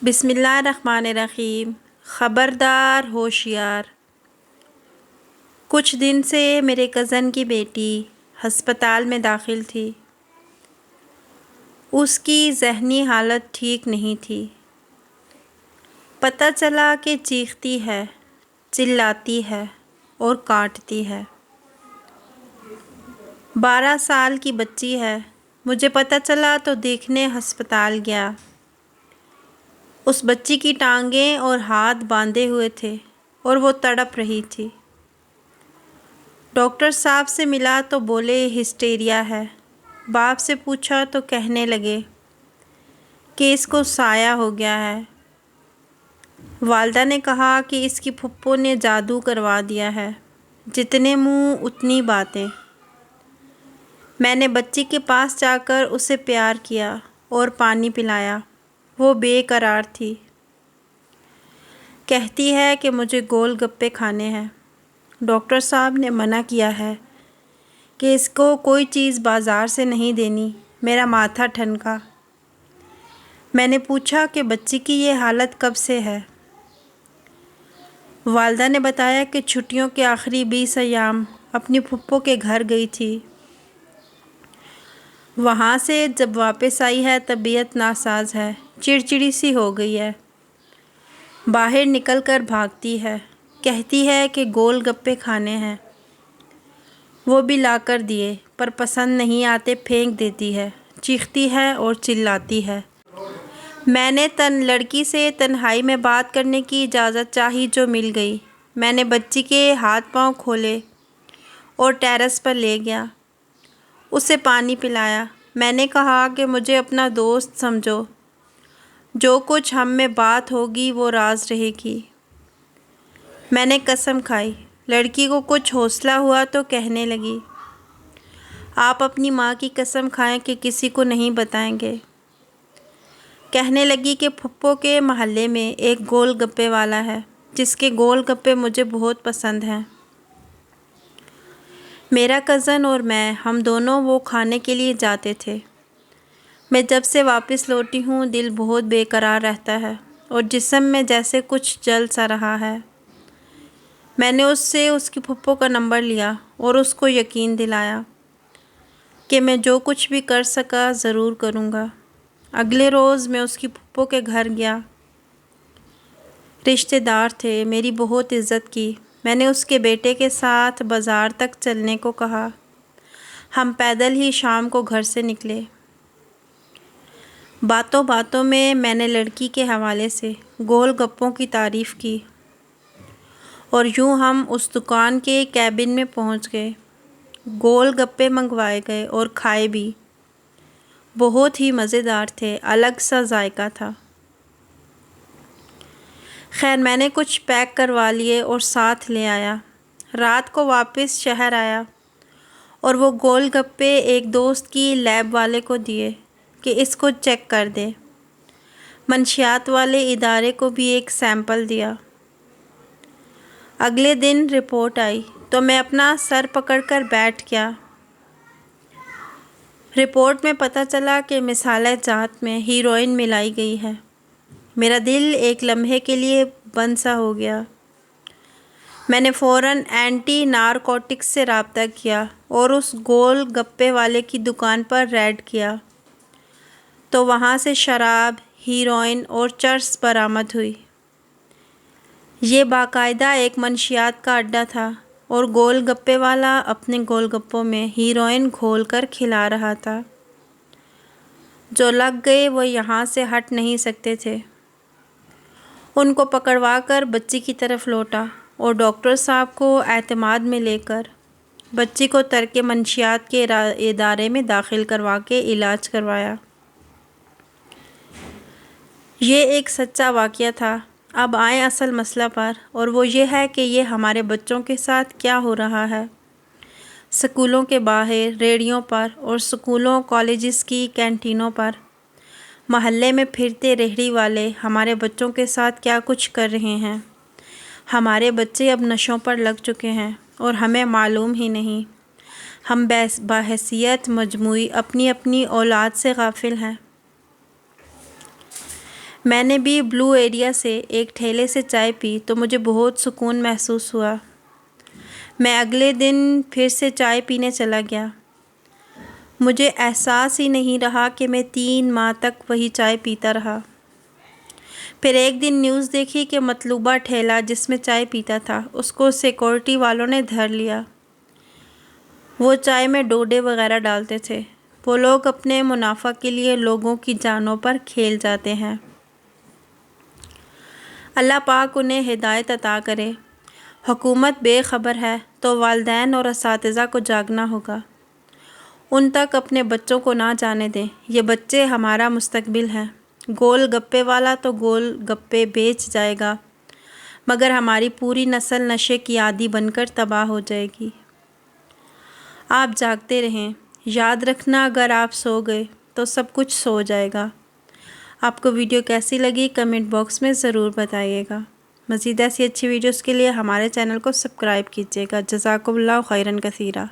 بسم اللہ الرحمن الرحیم۔ خبردار ہوشیار۔ کچھ دن سے میرے کزن کی بیٹی ہسپتال میں داخل تھی۔ اس کی ذہنی حالت ٹھیک نہیں تھی۔ پتہ چلا کہ چیختی ہے، چلاتی ہے اور کانٹتی ہے۔ 12 سال کی بچی ہے۔ مجھے پتہ چلا تو دیکھنے ہسپتال گیا۔ اس بچی کی ٹانگیں اور ہاتھ باندھے ہوئے تھے اور وہ تڑپ رہی تھی۔ ڈاکٹر صاحب سے ملا تو بولے ہسٹیریا ہے۔ باپ سے پوچھا تو کہنے لگے کہ اس کو سایہ ہو گیا ہے۔ والدہ نے کہا کہ اس کی پھپھو نے جادو کروا دیا ہے۔ جتنے منہ اتنی باتیں۔ میں نے بچی کے پاس جا کر اسے پیار کیا اور پانی پلایا۔ وہ بے قرار تھی۔ کہتی ہے کہ مجھے گول گپے کھانے ہیں۔ ڈاکٹر صاحب نے منع کیا ہے کہ اس کو کوئی چیز بازار سے نہیں دینی۔ میرا ماتھا ٹھنکا۔ میں نے پوچھا کہ بچی کی یہ حالت کب سے ہے؟ والدہ نے بتایا کہ چھٹیوں کے آخری 20 ایام اپنی پھپھو کے گھر گئی تھی۔ وہاں سے جب واپس آئی ہے طبیعت ناساز ہے، چڑچڑی سی ہو گئی ہے۔ باہر نکل کر بھاگتی ہے۔ کہتی ہے کہ گول گپے کھانے ہیں۔ وہ بھی لا کر دیے پر پسند نہیں آتے، پھینک دیتی ہے، چیختی ہے اور چلاتی ہے۔ میں نے لڑکی سے تنہائی میں بات کرنے کی اجازت چاہی جو مل گئی۔ میں نے بچی کے ہاتھ پاؤں کھولے اور ٹیرس پر لے گیا۔ اسے پانی پلایا۔ میں نے کہا کہ مجھے اپنا دوست سمجھو۔ جو کچھ ہم میں بات ہوگی وہ راز رہے گی۔ میں نے قسم کھائی۔ لڑکی کو کچھ حوصلہ ہوا تو کہنے لگی، آپ اپنی ماں کی قسم کھائیں کہ کسی کو نہیں بتائیں گے۔ کہنے لگی کہ پھپھو کے محلے میں ایک گول گپے والا ہے جس کے گول گپے مجھے بہت پسند ہیں۔ میرا کزن اور میں، ہم دونوں وہ کھانے کے لیے جاتے تھے۔ میں جب سے واپس لوٹی ہوں دل بہت بے قرار رہتا ہے اور جسم میں جیسے کچھ جل سا رہا ہے۔ میں نے اس سے اس کی پھپھو کا نمبر لیا اور اس کو یقین دلایا کہ میں جو کچھ بھی کر سکا ضرور کروں گا۔ اگلے روز میں اس کی پھپھو کے گھر گیا۔ رشتہ دار تھے، میری بہت عزت کی۔ میں نے اس کے بیٹے کے ساتھ بازار تک چلنے کو کہا۔ ہم پیدل ہی شام کو گھر سے نکلے۔ باتوں باتوں میں نے لڑکی کے حوالے سے گول گپوں کی تعریف کی اور یوں ہم اس دکان کے کیبن میں پہنچ گئے۔ گول گپے منگوائے گئے اور کھائے بھی۔ بہت ہی مزیدار تھے، الگ سا ذائقہ تھا۔ خیر میں نے کچھ پیک کروا لیے اور ساتھ لے آیا۔ رات کو واپس شہر آیا اور وہ گول گپے ایک دوست کی لیب والے کو دیے کہ اس کو چیک کر دے۔ منشیات والے ادارے کو بھی ایک سیمپل دیا۔ اگلے دن رپورٹ آئی تو میں اپنا سر پکڑ کر بیٹھ گیا۔ رپورٹ میں پتہ چلا کہ مصالحہ جات میں ہیروئن ملائی گئی ہے۔ میرا دل ایک لمحے کے لیے بند سا ہو گیا۔ میں نے فوراً اینٹی نارکوٹکس سے رابطہ کیا اور اس گول گپے والے کی دکان پر ریڈ کیا تو وہاں سے شراب، ہیروئن اور چرس برآمد ہوئی۔ یہ باقاعدہ ایک منشیات کا اڈہ تھا اور گول گپے والا اپنے گول گپوں میں ہیروئن گھول کر کھلا رہا تھا۔ جو لگ گئے وہ یہاں سے ہٹ نہیں سکتے تھے۔ ان کو پکڑوا کر بچی کی طرف لوٹا اور ڈاکٹر صاحب کو اعتماد میں لے کر بچی کو ترک منشیات کے ادارے میں داخل کروا کے علاج کروایا۔ یہ ایک سچا واقعہ تھا۔ اب آئیں اصل مسئلہ پر، اور وہ یہ ہے کہ یہ ہمارے بچوں کے ساتھ کیا ہو رہا ہے۔ سکولوں کے باہر، ریڑھیوں پر اور سکولوں کالجز کی کینٹینوں پر محلے میں پھرتے ریہڑی والے ہمارے بچوں کے ساتھ کیا کچھ کر رہے ہیں۔ ہمارے بچے اب نشوں پر لگ چکے ہیں اور ہمیں معلوم ہی نہیں۔ ہم بحیثیت مجموعی اپنی اپنی اولاد سے غافل ہیں۔ میں نے بھی بلو ایریا سے ایک ٹھیلے سے چائے پی تو مجھے بہت سکون محسوس ہوا۔ میں اگلے دن پھر سے چائے پینے چلا گیا۔ مجھے احساس ہی نہیں رہا کہ میں 3 ماہ تک وہی چائے پیتا رہا۔ پھر ایک دن نیوز دیکھی کہ مطلوبہ ٹھیلا جس میں چائے پیتا تھا اس کو سیکورٹی والوں نے دھر لیا۔ وہ چائے میں ڈوڈے وغیرہ ڈالتے تھے۔ وہ لوگ اپنے منافع کے لیے لوگوں کی جانوں پر کھیل جاتے ہیں۔ اللہ پاک انہیں ہدایت عطا کرے۔ حکومت بے خبر ہے تو والدین اور اساتذہ کو جاگنا ہوگا۔ ان تک اپنے بچوں کو نہ جانے دیں۔ یہ بچے ہمارا مستقبل ہیں۔ گول گپے والا تو گول گپے بیچ جائے گا مگر ہماری پوری نسل نشے کی عادی بن کر تباہ ہو جائے گی۔ آپ جاگتے رہیں۔ یاد رکھنا اگر آپ سو گئے تو سب کچھ سو جائے گا۔ آپ کو ویڈیو کیسی لگی کمنٹ باکس میں ضرور بتائیے گا۔ مزید ایسی اچھی ویڈیوز کے لیے ہمارے چینل کو سبسکرائب کیجیے گا۔ جزاکم اللہ خیرا کثیرا۔